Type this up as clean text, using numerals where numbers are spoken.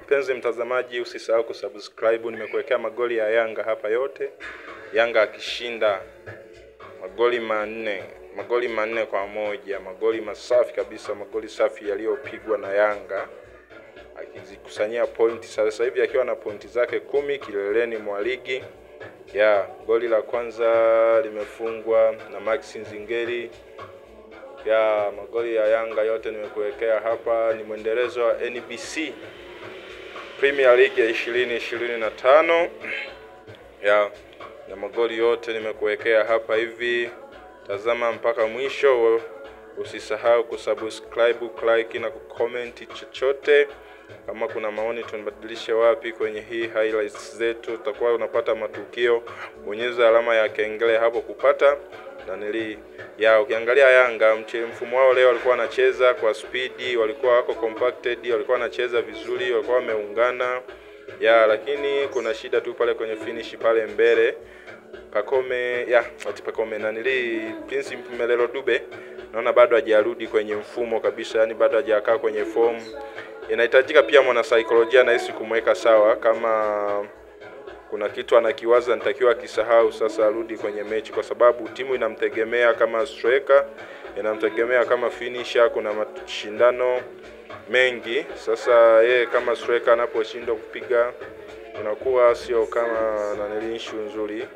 Mpenzi mtazamaji, usisahau kusubscribe. Nimekuwekea magoli ya Yanga hapa yote. Yanga akishinda magoli manne kwa moja, magoli masafi kabisa, magoli safi yaliyopigwa na Yanga, akizikusanyia pointi sasa hivi akiwa na pointi zake 10 kileleni mwa ligi. Goli la kwanza limefungwa na Maxi Nzingeli. Magoli ya Yanga yote nimekuwekea hapa, ni mwendelezo wa NBC Premier League ya 2025. Na magoli yote nimekuwekea hapa hivi. Tazama mpaka mwisho. Usisahau kusubscribe, like na kucomment chochote. Kama kuna maoni tunabadilishe wapi kwenye hii highlights zetu, utakuwa unapata matukio. Bonyeza alama ya kengele hapo kupata ukiangalia Yanga mfumo wao leo walikuwa wanacheza kwa speed, walikuwa wako compacted, walikuwa wanacheza vizuri, walikuwa wameungana. Lakini kuna shida tu pale kwenye finish pale mbele. Pacome Prince Mpumelelo Dube naona bado hajarudi kwenye mfumo kabisa, bado hajakaa kwenye form. Inahitajika pia mwana saikolojia na hisi kumweka sawa. Kama kuna kitu anakiwaza nitakiwa kisahau sasa, arudi kwenye mechi, kwa sababu timu inamtegemea kama striker, inamtegemea kama finisher. Kuna mashindano mengi. Sasa yeye kama striker anaposhindwa kupiga inakuwa sio kama issue nzuri.